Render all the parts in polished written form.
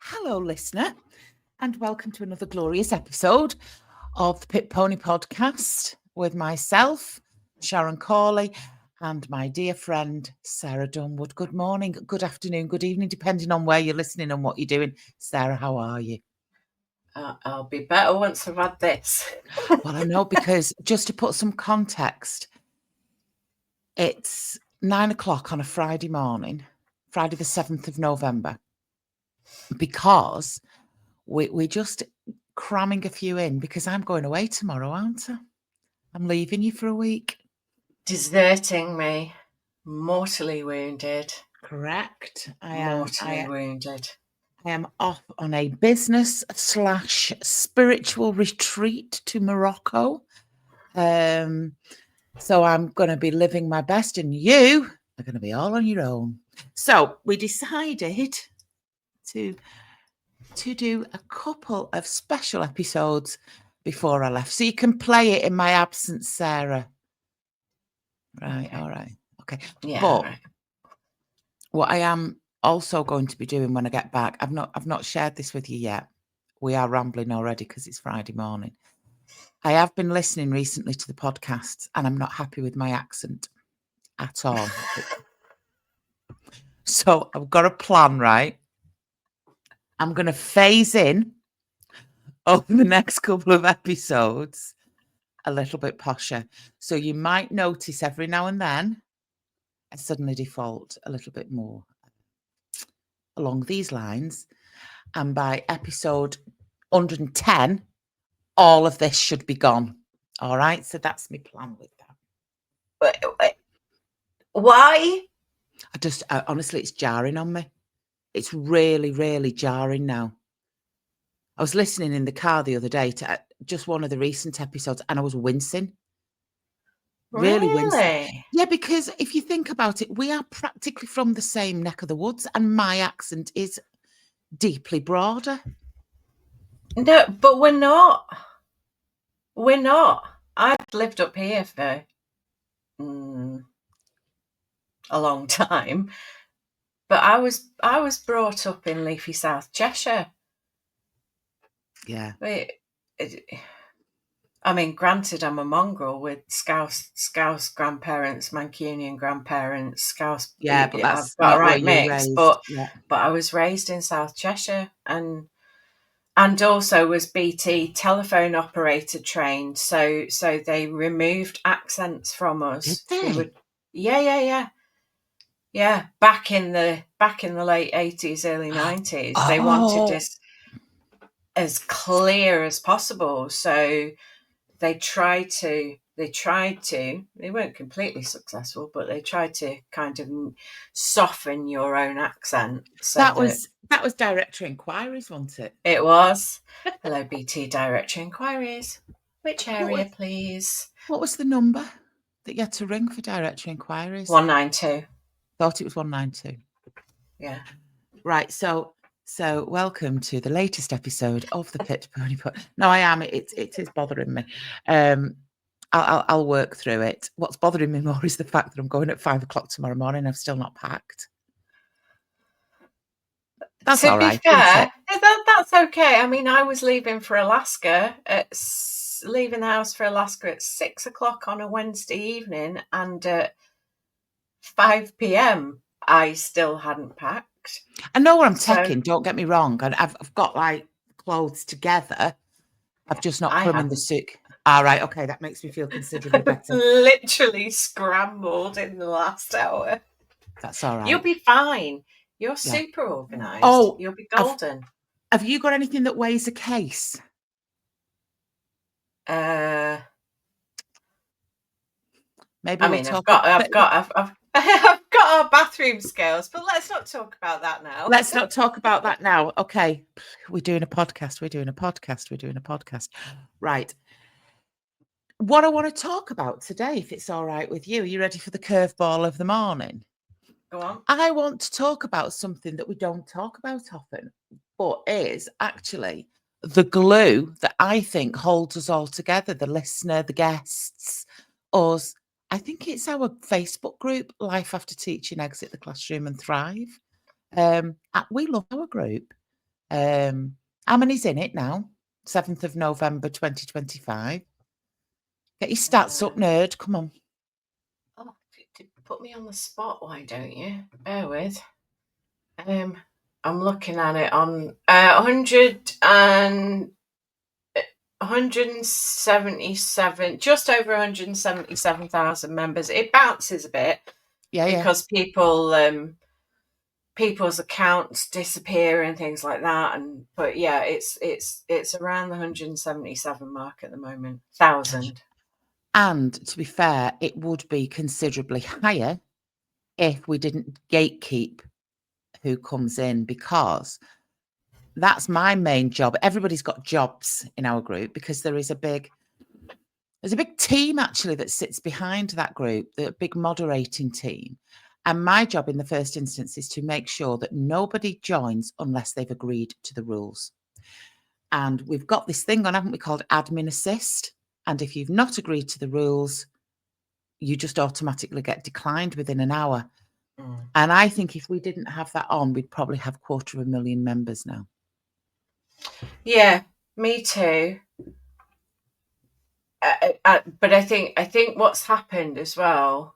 Hello, listener, and welcome to another glorious episode of the Pit Pony Podcast with myself, Sharon Corley, and my dear friend, Sarah Dunwood. Good morning, good afternoon, good evening, depending on where you're listening and what you're doing. Sarah, how are you? I'll be better once I've had this. Well, I know, because just to put some context, it's 9 o'clock on a Friday morning, Friday the 7th of November, because we're just cramming a few in because I'm going away tomorrow, aren't I? I'm leaving you for a week. Deserting me. Mortally wounded. Correct. Mortally wounded. I am off on a business / spiritual retreat to Morocco. So I'm going to be living my best, and you are going to be all on your own. So we decided to do a couple of special episodes before I left, so you can play it in my absence, Sarah. Right. Okay. All right. Okay. Yeah. But right. what I am also going to be doing when I get back, I've not shared this with you yet. We are rambling already because it's Friday morning. I have been listening recently to the podcasts, and I'm not happy with my accent at all. So I've got a plan, right? I'm going to phase in over the next couple of episodes a little bit posher. So you might notice every now and then I suddenly default a little bit more along these lines. And by episode 110, all of this should be gone. All right. So that's my plan with that. Why? Honestly, it's jarring on me. It's really, really jarring now. I was listening in the car the other day to just one of the recent episodes, and I was wincing. Really wincing. Yeah, because if you think about it, we are practically from the same neck of the woods, and my accent is deeply broader. No, but we're not. We're not. I've lived up here for a long time, but I was brought up in leafy South Cheshire. Yeah. I mean, granted, I'm a mongrel with Scouse grandparents, Mancunian grandparents, Scouse. Yeah, but that's I've got not a right where you're mix. raised. But Yeah. but I was raised in South Cheshire, and also was BT telephone operator trained. So they removed accents from us. Did they? Yeah. Back in the late 80s, early 90s, they wanted us as clear as possible. So they tried to, they weren't completely successful, but they tried to kind of soften your own accent. So that was directory inquiries, wasn't it? It was. Hello, BT directory inquiries. Which area, please? What was the number that you had to ring for directory inquiries? 192. Thought it was 192. Yeah. Right. So welcome to the latest episode of the Pit Pony Pod. No, I am. It is bothering me. I'll work through it. What's bothering me more is the fact that I'm going at 5 o'clock tomorrow morning. I've still not packed. That's all right. To be fair, that's okay. I mean, I was leaving for Alaska leaving the house for Alaska at 6 o'clock on a Wednesday evening, and at 5 p.m. I still hadn't packed. I know where I'm taking. Don't get me wrong. And I've got like clothes together. I've just not put them in the suit. All right. Okay, that makes me feel considerably better. Literally scrambled in the last hour. That's all right. You'll be fine. You're super organised. Oh, you'll be golden. Have you got anything that weighs a case? Maybe. I mean, I've got our bathroom scales, but let's not talk about that now. Let's not talk about that now. Okay, we're doing a podcast. Right. What I want to talk about today, if it's all right with you, are you ready for the curveball of the morning? Go on. I want to talk about something that we don't talk about often, but is actually the glue that I think holds us all together, the listener, the guests, us. I think it's our Facebook group, Life After Teaching, Exit the Classroom and Thrive. We love our group. How many's in it now? 7th of November 2025. Get your stats up, nerd. Come on. Oh, put me on the spot, why don't you? Bear with. I'm looking at it on 177, just over 177,000 members. It bounces a bit because people's accounts disappear and things like that. But yeah, it's around the 177 mark at the moment. 1,000. And to be fair, it would be considerably higher if we didn't gatekeep who comes in, because that's my main job. Everybody's got jobs in our group because there's a big team actually that sits behind that group, the big moderating team. And my job in the first instance is to make sure that nobody joins unless they've agreed to the rules. And we've got this thing on, haven't we, called admin assist. And if you've not agreed to the rules, you just automatically get declined within an hour. And I think if we didn't have that on, we'd probably have 250,000 members now. Yeah, me too. But I think what's happened as well,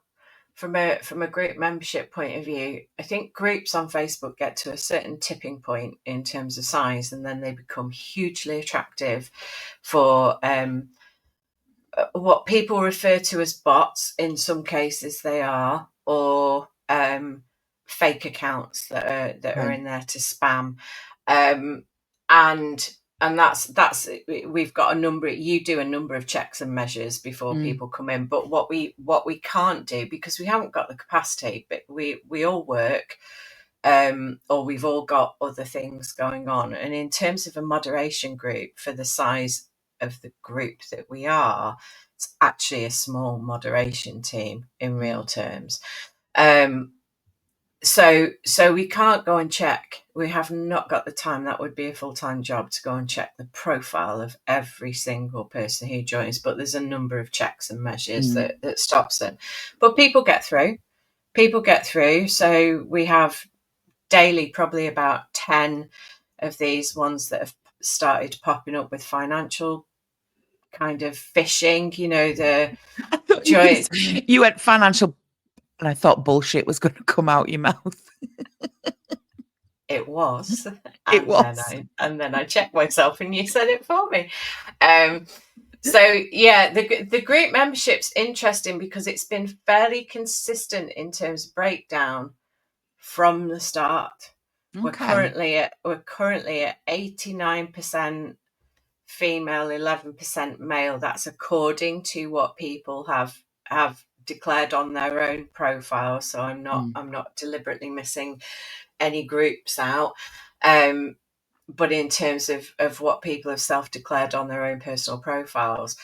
from a group membership point of view, I think groups on Facebook get to a certain tipping point in terms of size, and then they become hugely attractive for what people refer to as bots. In some cases they are, or fake accounts that are in there to spam, and that's we've got you do a number of checks and measures before people come in. But what we can't do, because we haven't got the capacity, but we all work, or we've all got other things going on. And in terms of a moderation group, for the size of the group that we are, it's actually a small moderation team in real terms. So we can't go and check. We have not got the time. That would be a full-time job to go and check the profile of every single person who joins. But there's a number of checks and measures that stops them. But people get through. So we have daily probably about 10 of these ones that have started popping up with financial kind of phishing. I thought you went financial, and I thought bullshit was going to come out your mouth. It was. And then I checked myself, and you said it for me. So yeah, the group membership's interesting because it's been fairly consistent in terms of breakdown from the start. Okay. We're currently at 89% female, 11% male. That's according to what people have declared on their own profile. So I'm not deliberately missing any groups out. But in terms of what people have self-declared on their own personal profiles,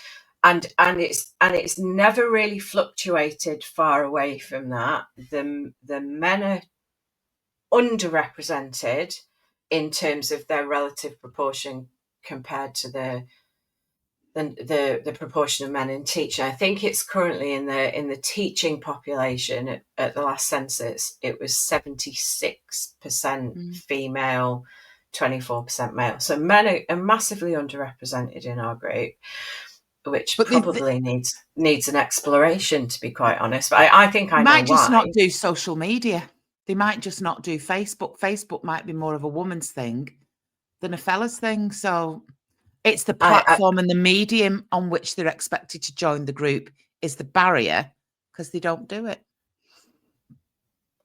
and it's never really fluctuated far away from that. The men are underrepresented in terms of their relative proportion compared to the proportion of men in teaching. I think it's currently in the teaching population at the last census, it was 76% female, 24% male. So men are massively underrepresented in our group, which probably needs an exploration, to be quite honest. But I think I know why. Might just not do social media. They might just not do Facebook. Facebook might be more of a woman's thing than a fella's thing. So it's the platform and the medium on which they're expected to join the group is the barrier, because they don't do it.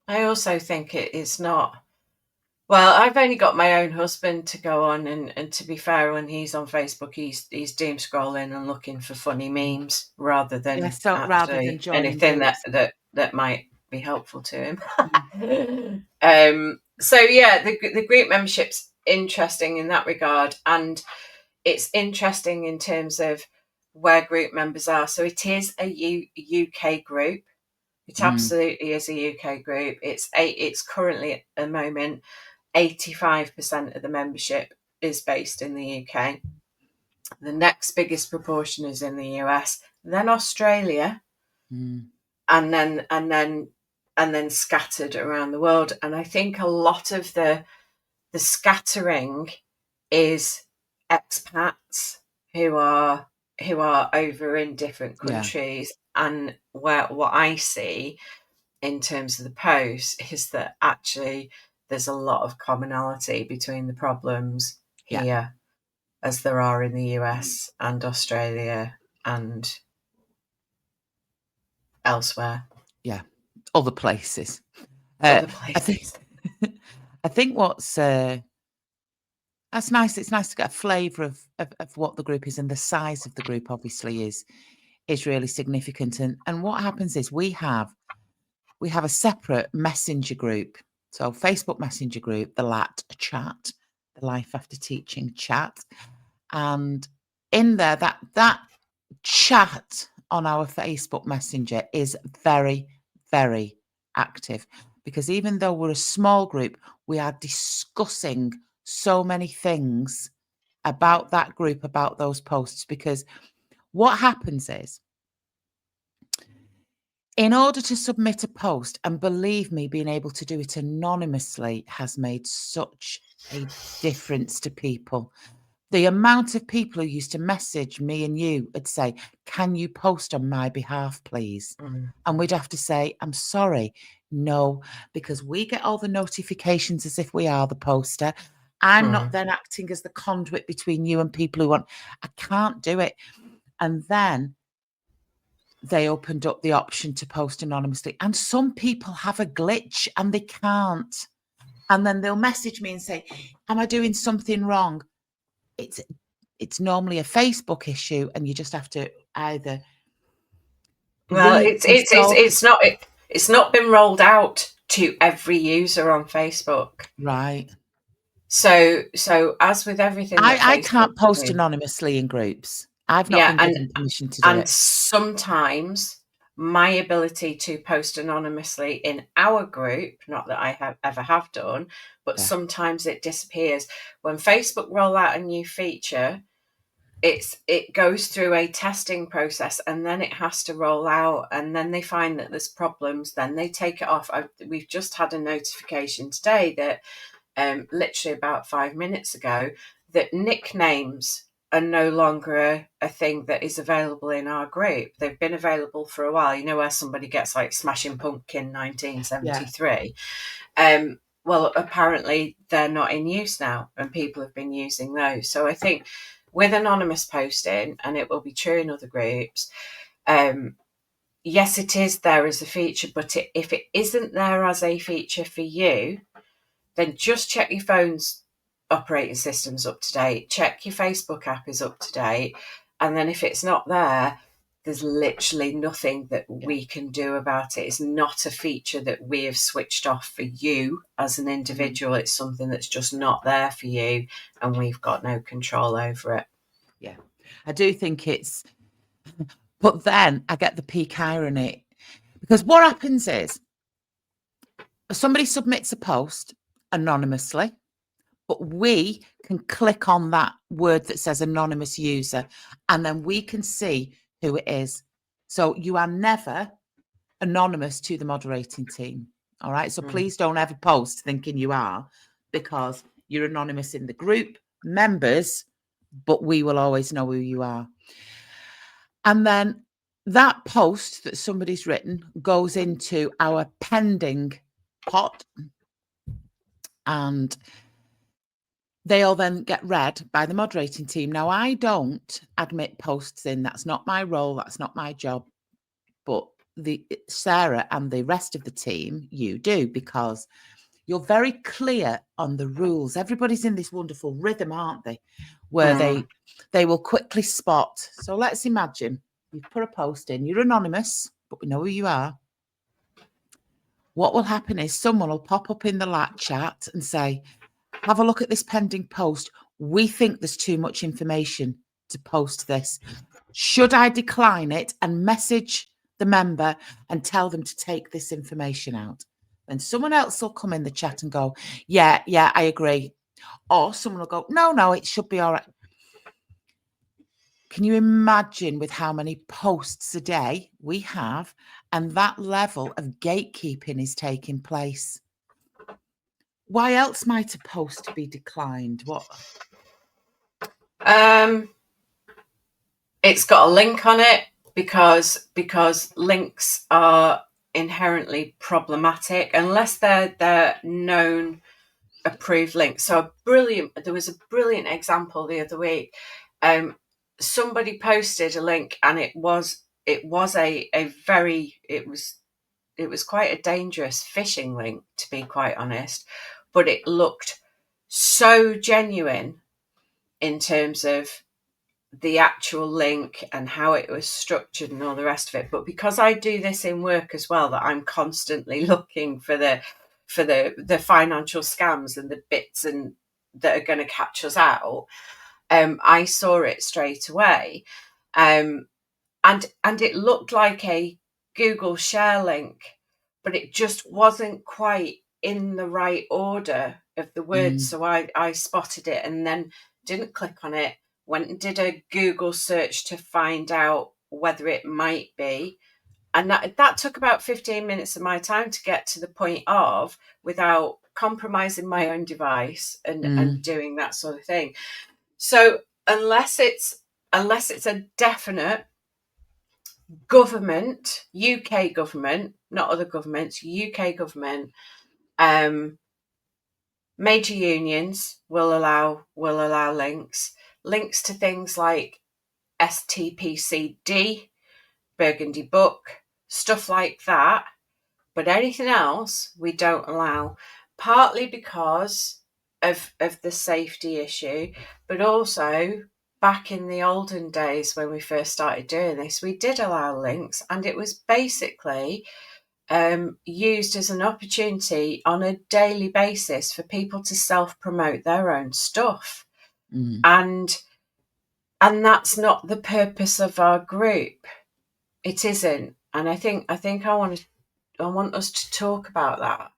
I also think it is not. Well, I've only got my own husband to go on, and to be fair, when he's on Facebook, he's doom scrolling and looking for funny memes rather than anything that might be helpful to him. So yeah, the group membership's interesting in that regard, and it's interesting in terms of where group members are. So it is a UK group. It absolutely is a UK group. It's currently at the moment 85% of the membership is based in the UK. The next biggest proportion is in the US, then Australia, and then scattered around the world. And I think a lot of the scattering is expats who are over in different countries. And what I see in terms of the posts is that actually there's a lot of commonality between the problems here as there are in the US and Australia and elsewhere. Yeah, other places. Other places. I think what's that's nice. It's nice to get a flavour of what the group is, and the size of the group obviously is really significant. And what happens is we have a separate messenger group. So Facebook Messenger group, the LAT chat, the Life After Teaching chat, and in there that chat on our Facebook Messenger is very, very active, because even though we're a small group, we are discussing so many things about that group, about those posts, because what happens is, in order to submit a post, and believe me, being able to do it anonymously has made such a difference to people. The amount of people who used to message me and you would say, "Can you post on my behalf, please?" And we'd have to say, "I'm sorry, no," because we get all the notifications as if we are the poster. I'm not then acting as the conduit between you and people who want. I can't do it. And then they opened up the option to post anonymously. And some people have a glitch and they can't. And then they'll message me and say, "Am I doing something wrong?" It's normally a Facebook issue, and you just have to either it's not been rolled out to every user on Facebook. Right. So as with everything, I can't post anonymously in groups. I've not been given permission to do it. And sometimes my ability to post anonymously in our group, not that I ever have done, but sometimes it disappears. When Facebook roll out a new feature, it goes through a testing process, and then it has to roll out, and then they find that there's problems, then they take it off. We've just had a notification today that literally about 5 minutes ago, that nicknames are no longer a thing that is available in our group. They've been available for a while. You know, where somebody gets like Smashing Pumpkin 1973. Well, apparently they're not in use now, and people have been using those. So I think with anonymous posting, and it will be true in other groups, yes, it is there as a feature, but if it isn't there as a feature for you, then just check your phone's operating system's up to date, check your Facebook app is up to date, and then if it's not there, there's literally nothing that we can do about it. It's not a feature that we have switched off for you as an individual. It's something that's just not there for you, and we've got no control over it. Yeah, I do think it's, but then I get the peak irony, because what happens is somebody submits a post anonymously, but we can click on that word that says anonymous user, and then we can see who it is. So you are never anonymous to the moderating team. All right. So please don't ever post thinking you are, because you're anonymous in the group members, but we will always know who you are. And then that post that somebody's written goes into our pending pot, and they'll then get read by the moderating team. Now, I don't admit posts in. That's not my role. That's not my job. But Sarah and the rest of the team, you do, because you're very clear on the rules. Everybody's in this wonderful rhythm, aren't they? Where they will quickly spot. So let's imagine you've put a post in. You're anonymous, but we know who you are. What will happen is someone will pop up in the LAT chat and say, "Have a look at this pending post. We think there's too much information to post this. Should I decline it and message the member and tell them to take this information out?" And someone else will come in the chat and go, yeah, I agree. Or someone will go, no, it should be all right. Can you imagine with how many posts a day we have, and that level of gatekeeping is taking place? Why else might a post be declined? What? It's got a link on it because links are inherently problematic unless they're known approved links. So there was a brilliant example the other week. Somebody posted a link, and it was quite a dangerous phishing link, to be quite honest, but it looked so genuine in terms of the actual link and how it was structured and all the rest of it. But because I do this in work as well, that I'm constantly looking for the financial scams and the bits and that are going to catch us out, I saw it straight away, and it looked like a Google share link, but it just wasn't quite in the right order of the words. So I spotted it and then didn't click on it, went and did a Google search to find out whether it might be. And that took about 15 minutes of my time to get to the point of, without compromising my own device and doing that sort of thing. So unless it's a definite government, UK government, not other governments, UK government, major unions will allow links to things like STPCD, Burgundy Book, stuff like that. But anything else we don't allow, partly because of the safety issue, but also back in the olden days when we first started doing this, we did allow links, and it was basically used as an opportunity on a daily basis for people to self-promote their own stuff. And that's not the purpose of our group. It isn't. And I think I want us to talk about that.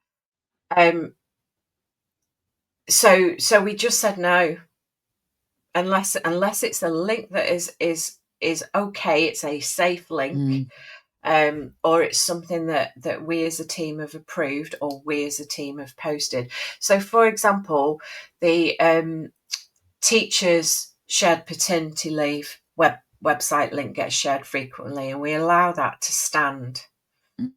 So we just said no, unless it's a link that is okay, it's a safe link, or it's something that we as a team have approved or we as a team have posted. So, for example, the teachers shared paternity leave website link gets shared frequently, and we allow that to stand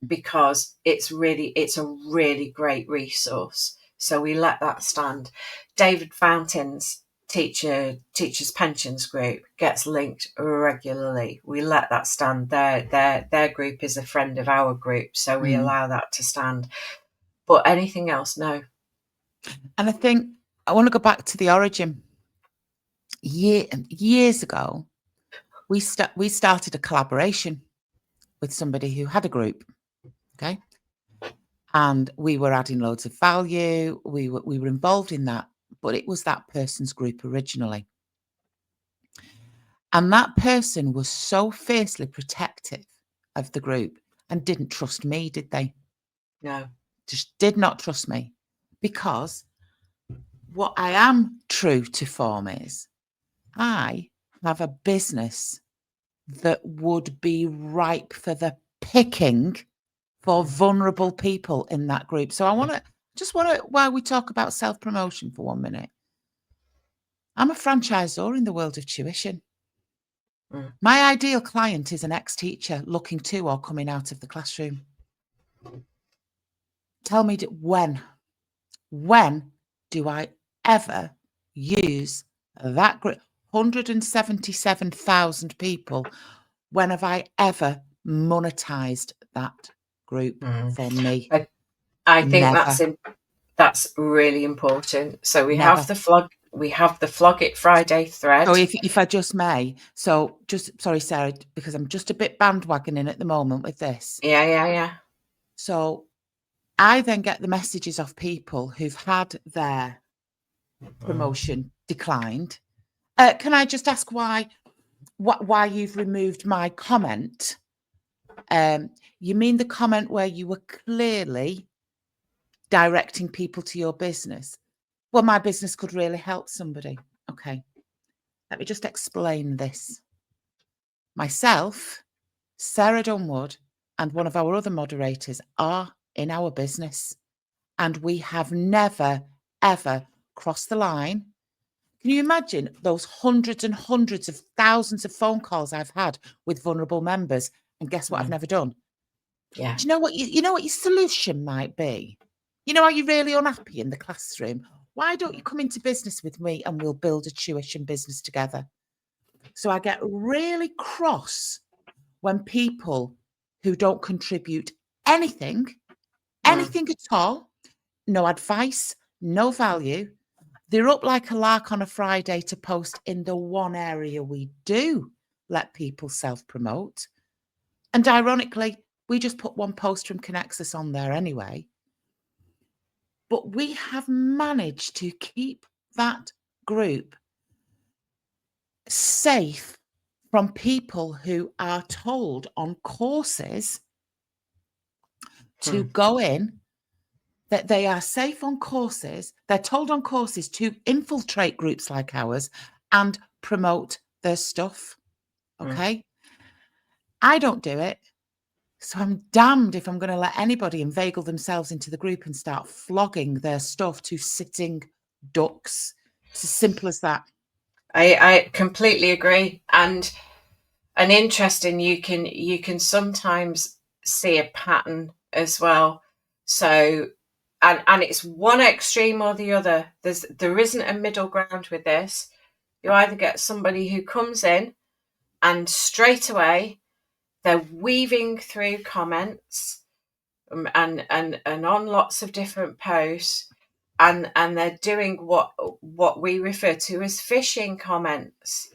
because it's a really great resource. So we let that stand. David Fountain's teachers pensions group gets linked regularly. We let that stand. Their group is a friend of our group, so we allow that to stand. But anything else, no. And I think I want to go back to the origin. Years ago, we started a collaboration with somebody who had a group, okay, and we were adding loads of value. We were involved in that, but it was that person's group originally. And that person was so fiercely protective of the group and didn't trust me, did they? No. Just did not trust me, because what I am true to form is I have a business that would be ripe for the picking for vulnerable people in that group. So I want to, while we talk about self-promotion for 1 minute, I'm a franchisor in the world of tuition. My ideal client is an ex-teacher looking to or coming out of the classroom. Tell me when do I ever use that group? 177,000 people. When have I ever monetized that group for me? I think that's really important. So we have the Flog It Friday thread. So if I just may, sorry, Sarah, because I'm just a bit bandwagoning at the moment with this. Yeah. So I then get the messages of people who've had their promotion declined. Can I just ask why you've removed my comment? You mean the comment where you were clearly directing people to your business? Well, my business could really help somebody. Okay. Let me just explain this. Myself, Sarah Dunwood, and one of our other moderators are in our business, and we have never, ever crossed the line. Can you imagine those hundreds and hundreds of thousands of phone calls I've had with vulnerable members? And guess what I've never done? Yeah. Do you know what you know what your solution might be? You know, are you really unhappy in the classroom? Why don't you come into business with me and we'll build a tuition business together? So I get really cross when people who don't contribute anything at all, no advice, no value, they're up like a lark on a Friday to post in the one area we do let people self-promote. And ironically, we just put one post from Connexus on there anyway. But we have managed to keep that group safe from people who are told on courses to go in, that they are safe on courses. They're told on courses to infiltrate groups like ours and promote their stuff. Okay. I don't do it. So I'm damned if I'm going to let anybody inveigle themselves into the group and start flogging their stuff to sitting ducks. It's as simple as that. I completely agree. And interesting, you can sometimes see a pattern as well. So and it's one extreme or the other. There isn't a middle ground with this. You either get somebody who comes in and straight away they're weaving through comments and on lots of different posts, and they're doing what we refer to as phishing comments.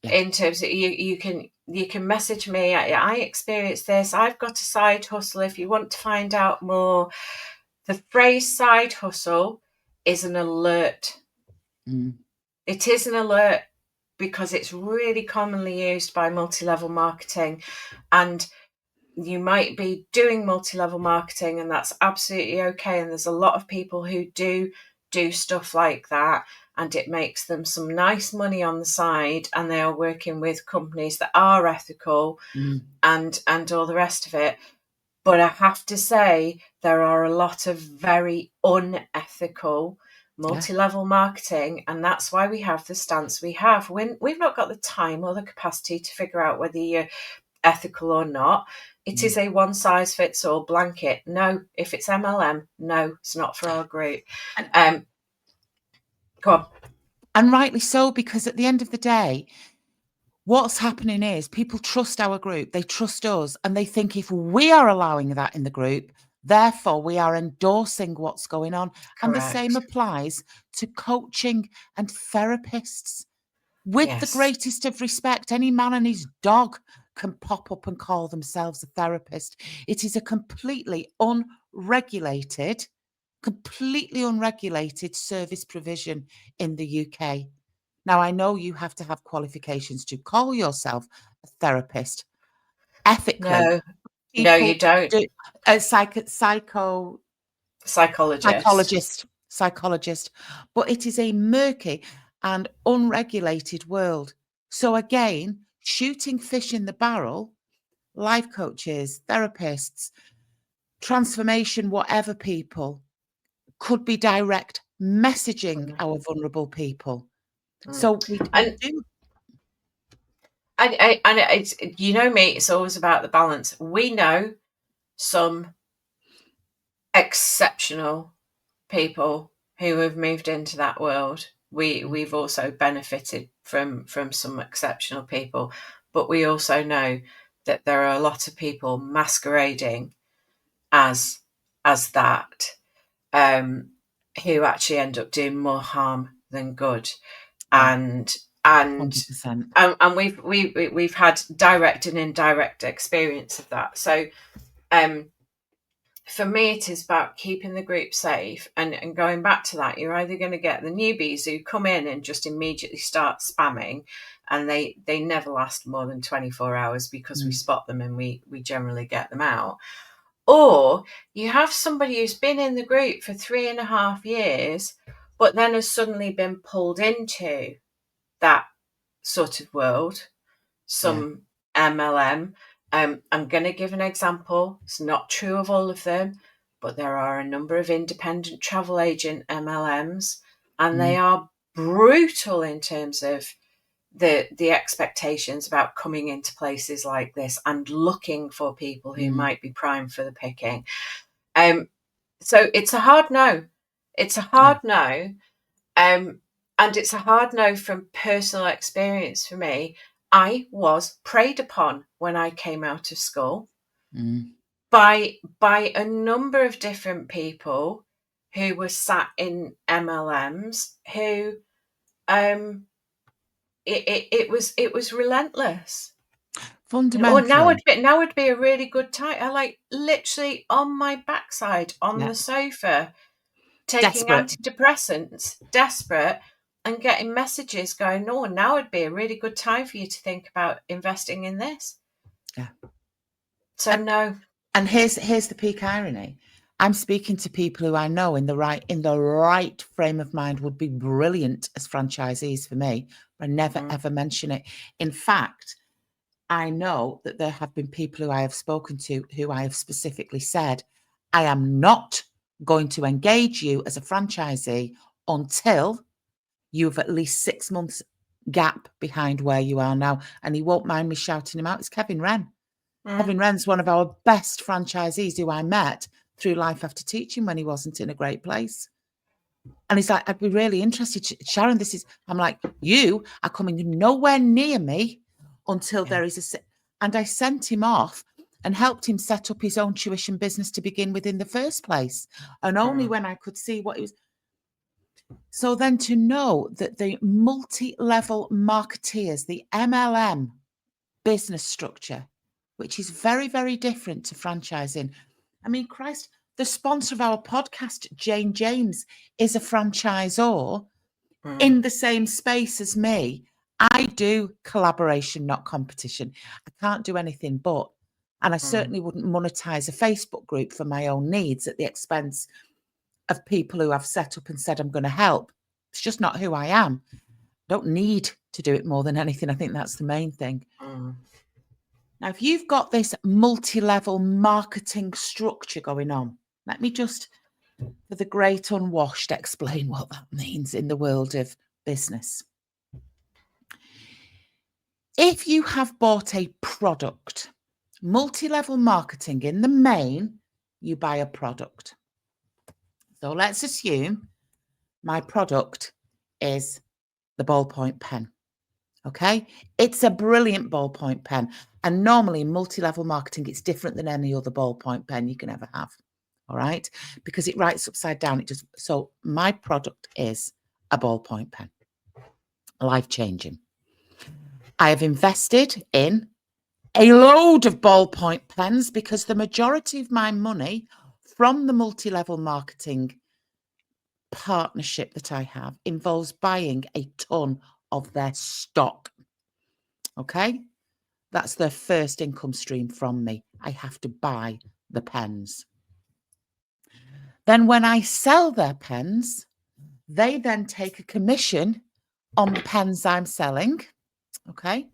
Yeah. In terms of you can message me, I experienced this, I've got a side hustle, if you want to find out more. The phrase side hustle is an alert. It is an alert because it's really commonly used by multi-level marketing, and you might be doing multi-level marketing and that's absolutely okay, and there's a lot of people who do stuff like that and it makes them some nice money on the side, and they are working with companies that are ethical and all the rest of it. But I have to say there are a lot of very unethical multi-level marketing, and that's why we have the stance we have. When we've not got the time or the capacity to figure out whether you're ethical or not. It is a one size fits all blanket. No, if it's MLM, no, it's not for our group. Go on. And rightly so, because at the end of the day, what's happening is people trust our group, they trust us, and they think if we are allowing that in the group, therefore we are endorsing what's going on. Correct. And the same applies to coaching and therapists. With the greatest of respect, any man and his dog can pop up and call themselves a therapist. It is a completely unregulated service provision in the UK. Now, I know you have to have qualifications to call yourself a therapist. Ethically, no, you don't. Psychologist. But it is a murky and unregulated world. So again, shooting fish in the barrel, life coaches, therapists, transformation, whatever people, could be direct messaging our vulnerable people. So we do. And it's, you know me, it's always about the balance. We know some exceptional people who have moved into that world. We've also benefited from some exceptional people, but we also know that there are a lot of people masquerading as that, who actually end up doing more harm than good. And 100%. And we've had direct and indirect experience of that. So for me, it is about keeping the group safe, and going back to that, you're either going to get the newbies who come in and just immediately start spamming, and they never last more than 24 hours because we spot them and we generally get them out. Or you have somebody who's been in the group for 3.5 years, but then has suddenly been pulled into that sort of world, some MLM. I'm going to give an example. It's not true of all of them, but there are a number of independent travel agent MLMs, and they are brutal in terms of the expectations about coming into places like this and looking for people who might be primed for the picking. So it's a hard no. It's a hard no. And it's a hard no from personal experience for me. I was preyed upon when I came out of school by a number of different people who were sat in MLMs who it was relentless. Fundamentally. Now would be a really good time. I like literally on my backside on the sofa, taking antidepressants, desperate, and getting messages going, "No, now would be a really good time for you to think about investing in this." Yeah. So no. And here's the peak irony. I'm speaking to people who I know in the right frame of mind would be brilliant as franchisees for me, but I never ever mention it. In fact, I know that there have been people who I have spoken to who I have specifically said, I am not going to engage you as a franchisee until you have at least 6 months gap behind where you are now. And he won't mind me shouting him out. It's Kevin Wren. Kevin Wren's one of our best franchisees who I met through Life After Teaching when he wasn't in a great place. And he's like, I'd be really interested. Sharon, I'm like, you are coming nowhere near me until there is and I sent him off and helped him set up his own tuition business to begin with in the first place. And only when I could see what it was. So then to know that the multi-level marketeers, the MLM business structure, which is very, very different to franchising. I mean, Christ, the sponsor of our podcast, Jane James, is a franchisor in the same space as me. I do collaboration, not competition. I can't do anything but. And I certainly wouldn't monetize a Facebook group for my own needs at the expense of people who I've set up and said I'm going to help. It's just not who I am. I don't need to do it more than anything. I think that's the main thing. Now, if you've got this multi-level marketing structure going on, let me just, for the great unwashed, explain what that means in the world of business. If you have bought a product, multi-level marketing, in the main, you buy a product. So let's assume my product is the ballpoint pen. Okay, it's a brilliant ballpoint pen. And normally in multi-level marketing, it's different than any other ballpoint pen you can ever have. All right, because it writes upside down. So my product is a ballpoint pen. Life-changing. I have invested in a load of ballpoint pens because the majority of my money from the multi-level marketing partnership that I have involves buying a ton of their stock. Okay, that's their first income stream from me. I have to buy the pens. Then when I sell their pens, they then take a commission on the pens I'm selling. Okay,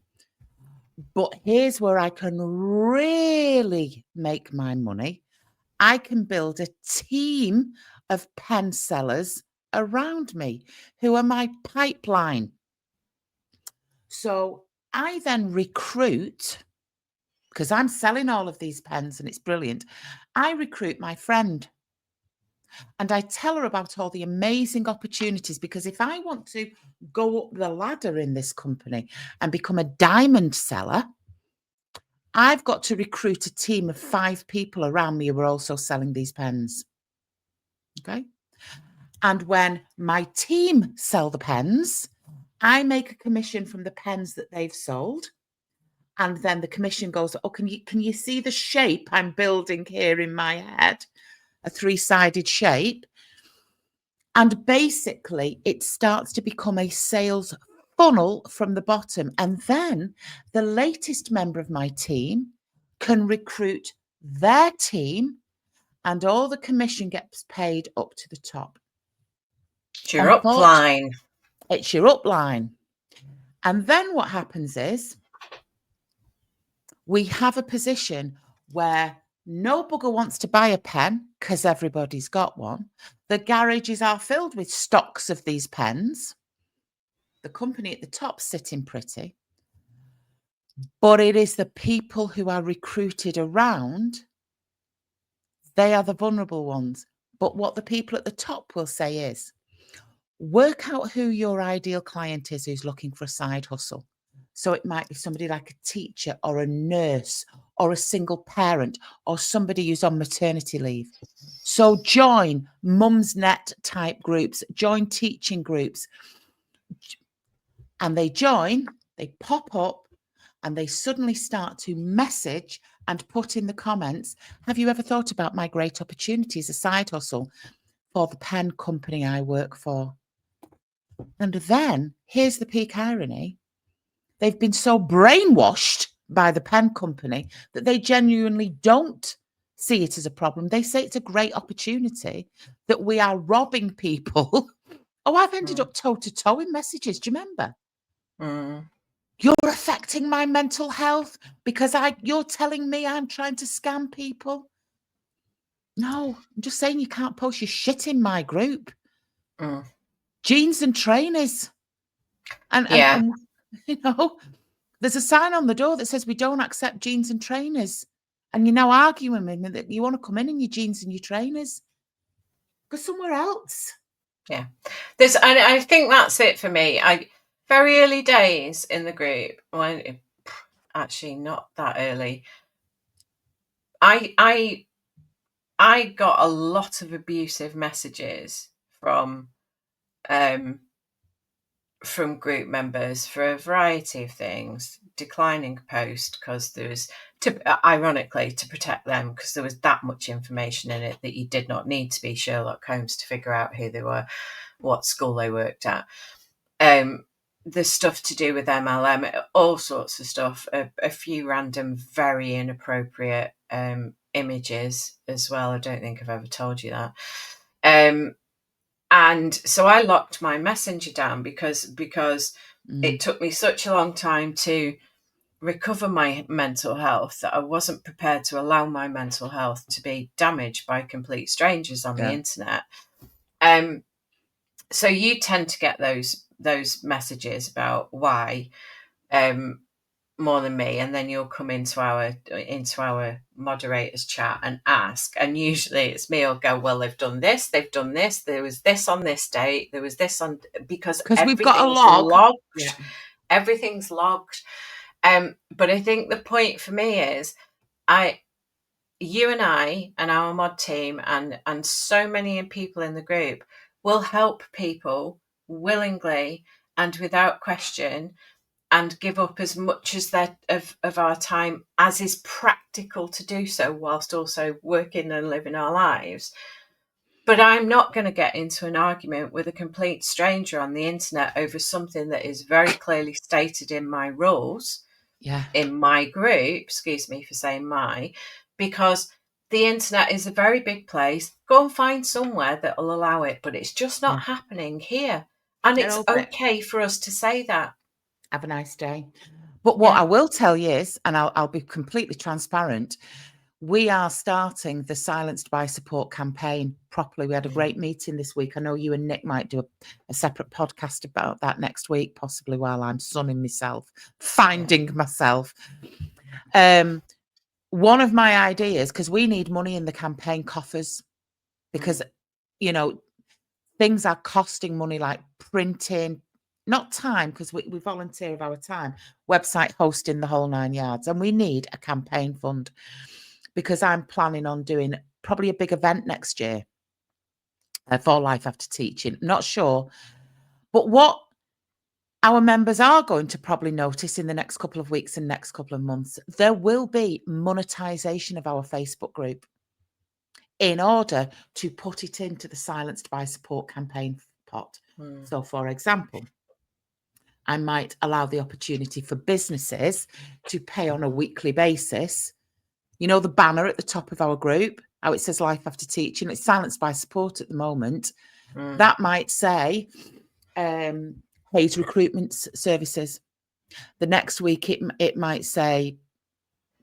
but here's where I can really make my money. I can build a team of pen sellers around me who are my pipeline. So I then recruit, because I'm selling all of these pens and it's brilliant. I recruit my friend and I tell her about all the amazing opportunities, because if I want to go up the ladder in this company and become a diamond seller, I've got to recruit a team of 5 people around me who are also selling these pens. Okay. And when my team sell the pens, I make a commission from the pens that they've sold. And then the commission goes, oh, can you see the shape I'm building here in my head? A 3-sided shape. And basically, it starts to become a sales funnel from the bottom. And then the latest member of my team can recruit their team, and all the commission gets paid up to the top. It's your upline. It's your upline. And then what happens is we have a position where no bugger wants to buy a pen because everybody's got one. The garages are filled with stocks of these pens. the company at the top sitting pretty, but it is the people who are recruited around, they are the vulnerable ones. But what the people at the top will say is, work out who your ideal client is who's looking for a side hustle. So it might be somebody like a teacher or a nurse or a single parent or somebody who's on maternity leave. So join Mumsnet type groups, join teaching groups. And they join, they pop up, and they suddenly start to message and put in the comments, have you ever thought about my great opportunity as a side hustle for the pen company I work for? And then, here's the peak irony, they've been so brainwashed by the pen company that they genuinely don't see it as a problem. They say it's a great opportunity, that we are robbing people. Oh, I've ended up toe-to-toe in messages. Do you remember? You're affecting my mental health because you're telling me I'm trying to scam people. No, I'm just saying you can't post your shit in my group. Jeans and trainers. And you know, there's a sign on the door that says we don't accept jeans and trainers. And you're now arguing with me that you want to come in your jeans and your trainers. Go somewhere else. Yeah. And I think that's it for me. Very early days in the group, when actually not that early, I got a lot of abusive messages from group members for a variety of things, declining a post because there was, ironically, to protect them, because there was that much information in it that you did not need to be Sherlock Holmes to figure out who they were, what school they worked at. The stuff to do with MLM, all sorts of stuff, a few random, very inappropriate images as well. I don't think I've ever told you that. And so I locked my messenger down because it took me such a long time to recover my mental health that I wasn't prepared to allow my mental health to be damaged by complete strangers on the internet. So you tend to get those messages about why more than me, and then you'll come into our moderators chat and ask, and usually it's me. I'll go, well, they've done this, there was this on this date, there was this on, because we've got a log. Logged. Yeah. Everything's logged. But I think the point for me is you and I and our mod team and so many people in the group will help people willingly and without question, and give up as much as of our time as is practical to do so, whilst also working and living our lives. But I'm not going to get into an argument with a complete stranger on the internet over something that is very clearly stated in my rules, in my group, excuse me for saying because the internet is a very big place. Go and find somewhere that will allow it, but it's just not happening here. And it's okay for us to say that. Have a nice day. But what I will tell you is, and I'll be completely transparent, we are starting the Silenced by Support campaign properly. We had a great meeting this week. I know you and Nick might do a separate podcast about that next week, possibly while I'm sunning myself, finding myself. One of my ideas, because we need money in the campaign coffers, because, you know, things are costing money, like printing, not time, because we volunteer of our time, website hosting, the whole 9 yards. And we need a campaign fund, because I'm planning on doing probably a big event next year for Life After Teaching. Not sure. But what our members are going to probably notice in the next couple of weeks and next couple of months, there will be monetization of our Facebook group in order to put it into the Silenced by Support campaign pot. So, for example, I might allow the opportunity for businesses to pay on a weekly basis. You know, the banner at the top of our group, how it says Life After Teaching, it's Silenced by Support at the moment. That might say Hayes Recruitment Services. The next week, it might say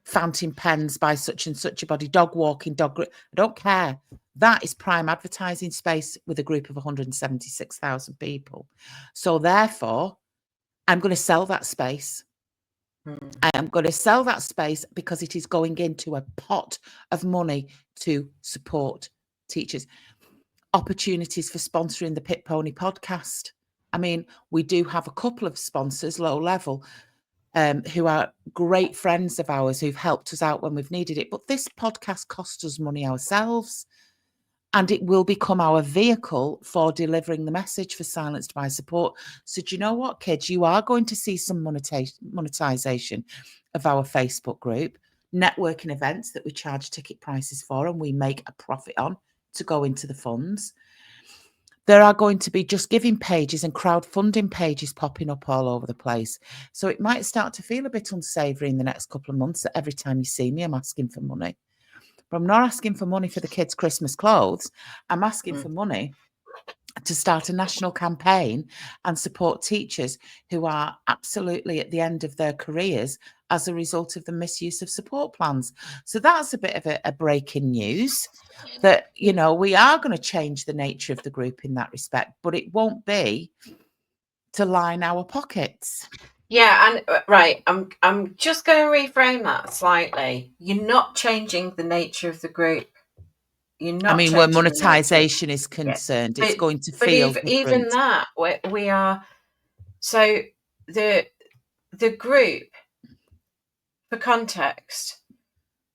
fountain pens by such and such a body, dog walking, I don't care. That is prime advertising space with a group of 176,000 people. So therefore, I'm going to sell that space. I am going to sell that space because it is going into a pot of money to support teachers. Opportunities for sponsoring the Pit Pony podcast. I mean, we do have a couple of sponsors, low level, who are great friends of ours who've helped us out when we've needed it. But this podcast costs us money ourselves, and it will become our vehicle for delivering the message for Silenced by Support. So do you know what, kids? You are going to see some monetization of our Facebook group, networking events that we charge ticket prices for and we make a profit on to go into the funds. There are going to be just giving pages and crowdfunding pages popping up all over the place. So it might start to feel a bit unsavoury in the next couple of months that every time you see me, I'm asking for money. But I'm not asking for money for the kids' Christmas clothes. I'm asking for money to start a national campaign and support teachers who are absolutely at the end of their careers as a result of the misuse of support plans. So that's a bit of a breaking news that, you know, we are going to change the nature of the group in that respect, but it won't be to line our pockets. Yeah, and right, I'm just going to reframe that slightly. You're not changing the nature of the group. You're not. I mean, where monetization is concerned, it's going to feel different. Even that we are. So the group, for context,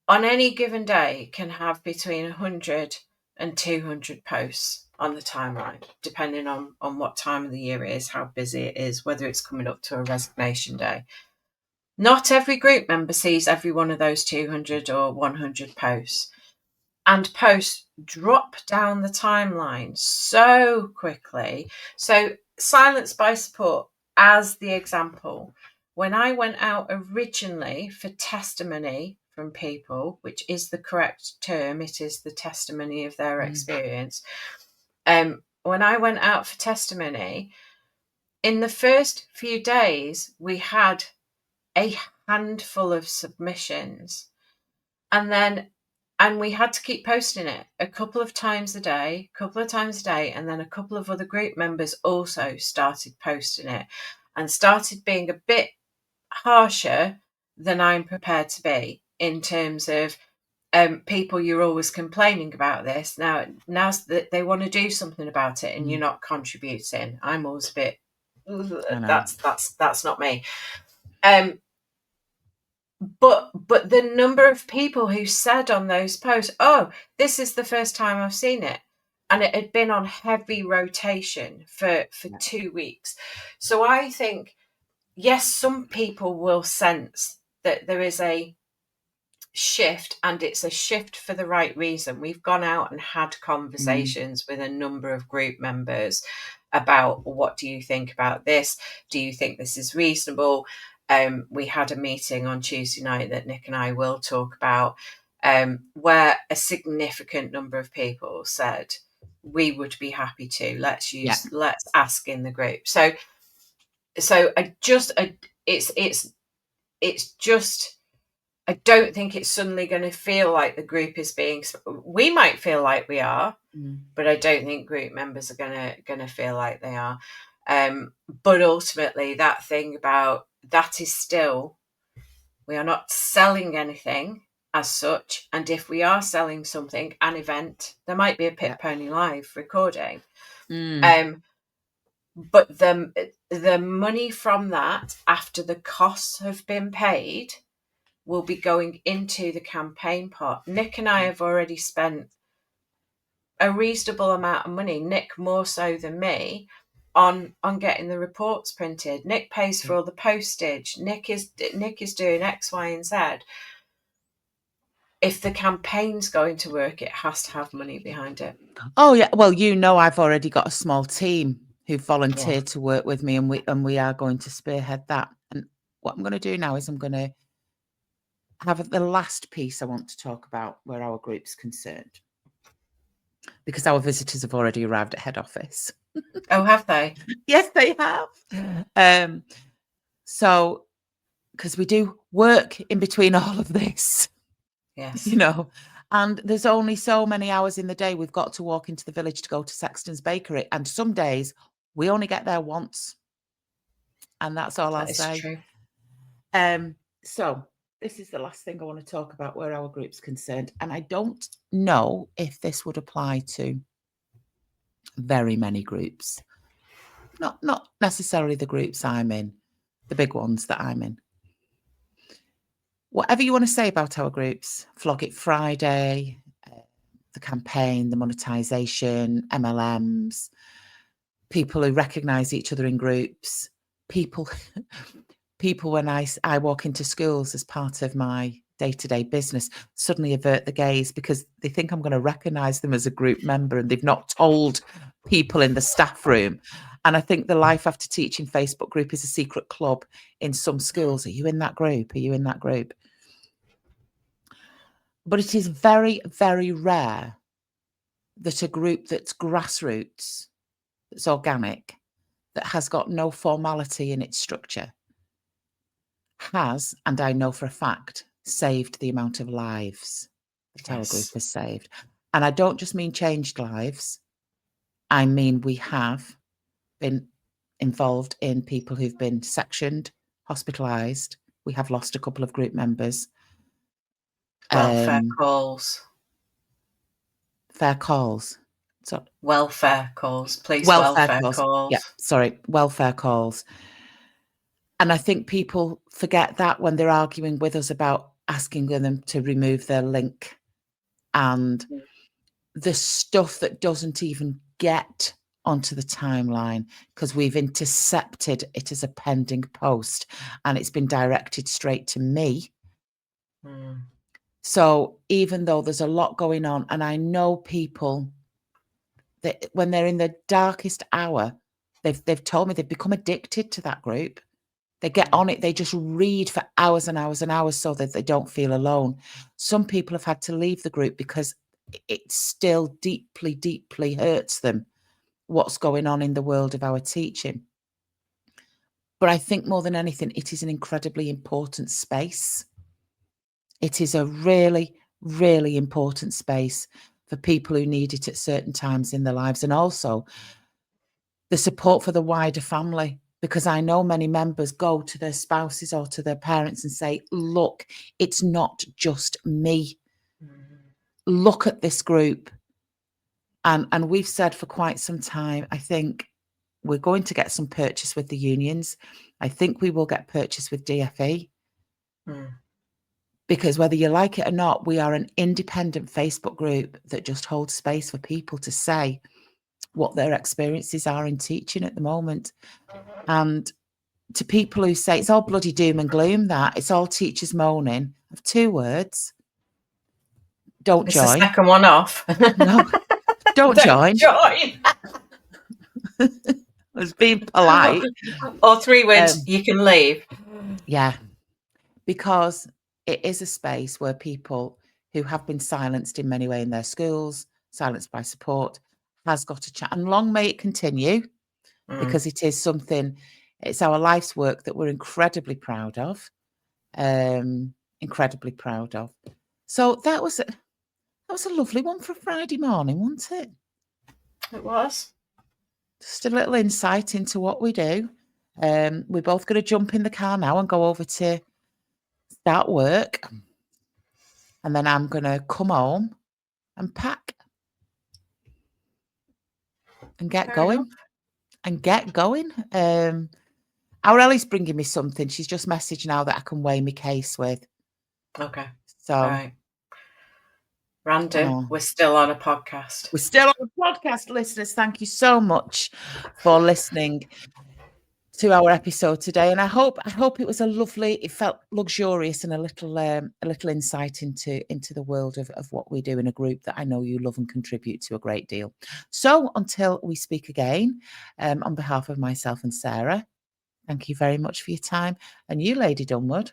on any given day can have between 100 and 200 posts on the timeline, depending on what time of the year it is, how busy it is, whether it's coming up to a resignation day. Not every group member sees every one of those 200 or 100 posts. And posts drop down the timeline so quickly. So Silenced by Support, as the example, when I went out originally for testimony from people, which is the correct term, it is the testimony of their experience. When I went out for testimony, in the first few days, we had a handful of submissions, and we had to keep posting it a couple of times a day, and then a couple of other group members also started posting it and started being a bit harsher than I'm prepared to be in terms of people, you're always complaining about this. Now that they want to do something about it and you're not contributing, I'm always a bit, that's not me. But the number of people who said on those posts, oh, this is the first time I've seen it, and it had been on heavy rotation for 2 weeks. So I think, yes, some people will sense that there is a shift, and it's a shift for the right reason. We've gone out and had conversations with a number of group members about, what do you think about this? Do you think this is reasonable? We had a meeting on Tuesday night that Nick and I will talk about, where a significant number of people said, we would be happy to, let's ask in the group. So it's just, I don't think it's suddenly going to feel like the group is being, we might feel like we are, but I don't think group members are going to feel like they are. But ultimately, that thing about that is still, we are not selling anything as such. And if we are selling something, an event, there might be a Pit Pony Live recording. But the money from that, after the costs have been paid, will be going into the campaign pot. Nick and I have already spent a reasonable amount of money, Nick more so than me, on getting the reports printed. Nick pays for all the postage. Nick is doing X, Y, and Z. If the campaign's going to work, it has to have money behind it. Oh yeah, well, you know, I've already got a small team who volunteered to work with me, and we are going to spearhead that. And what I'm going to do now is I'm going to have the last piece I want to talk about where our group's concerned, because our visitors have already arrived at head office. Oh, have they? Yes, they have. So, because we do work in between all of this, yes, you know, and there's only so many hours in the day we've got to walk into the village to go to Sexton's Bakery, and some days we only get there once. And that's all I'll say. True. So this is the last thing I want to talk about where our group's concerned. And I don't know if this would apply to very many groups. Not necessarily the groups I'm in, the big ones that I'm in. Whatever you want to say about our groups, Flog It Friday, the campaign, the monetization, MLMs, people who recognize each other in groups, people when I walk into schools as part of my day-to-day business suddenly avert the gaze because they think I'm going to recognize them as a group member and they've not told people in the staff room. And I think the Life After Teaching Facebook group is a secret club in some schools. Are you in that group? Are you in that group? But it is very, very rare that a group that's grassroots, that's organic, that has got no formality in its structure, has, and I know for a fact, saved the amount of lives that our group has saved. And I don't just mean changed lives. I mean, we have been involved in people who've been sectioned, hospitalised. We have lost a couple of group members. Welfare calls. Fair calls. So welfare calls, police welfare calls. Yeah, sorry, welfare calls. And I think people forget that when they're arguing with us about asking them to remove their link and the stuff that doesn't even get onto the timeline because we've intercepted it as a pending post and it's been directed straight to me. So even though there's a lot going on, and I know people that when they're in the darkest hour, they've told me they've become addicted to that group. They get on it. They just read for hours and hours and hours so that they don't feel alone. Some people have had to leave the group because it still deeply, deeply hurts them what's going on in the world of our teaching. But I think more than anything, it is an incredibly important space. It is a really, really important space for people who need it at certain times in their lives, and also the support for the wider family. Because I know many members go to their spouses or to their parents and say, look, it's not just me. Look at this group. And we've said for quite some time, I think we're going to get some purchase with the unions. I think we will get purchase with DFE. Because whether you like it or not, we are an independent Facebook group that just holds space for people to say what their experiences are in teaching at the moment. And to people who say it's all bloody doom and gloom, that it's all teachers moaning, I have 2 words. Don't join. The second one off. No, don't join. I was being polite. Or 3 words, you can leave. Yeah, because it is a space where people who have been silenced in many ways in their schools, silenced by support, has got a chat. And long may it continue, because it is something, it's our life's work that we're incredibly proud of. Incredibly proud of. So that was a lovely one for a Friday morning, wasn't it? It was. Just a little insight into what we do. We're both going to jump in the car now and go over to start work. And then I'm going to come home and pack and get going. Our Ellie's bringing me something. She's just messaged now that I can weigh my case with. Okay. So, all right. Random. We're still on a podcast. We're still on a podcast, listeners. Thank you so much for listening to our episode today. And I hope it was it felt luxurious and a little insight into the world of what we do in a group that I know you love and contribute to a great deal. So until we speak again, on behalf of myself and Sarah, thank you very much for your time. And you, Lady Dunwood,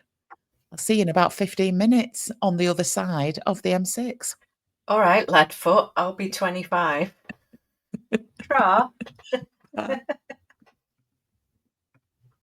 I'll see you in about 15 minutes on the other side of the M6. All right, Leadfoot, I'll be 25. Tra.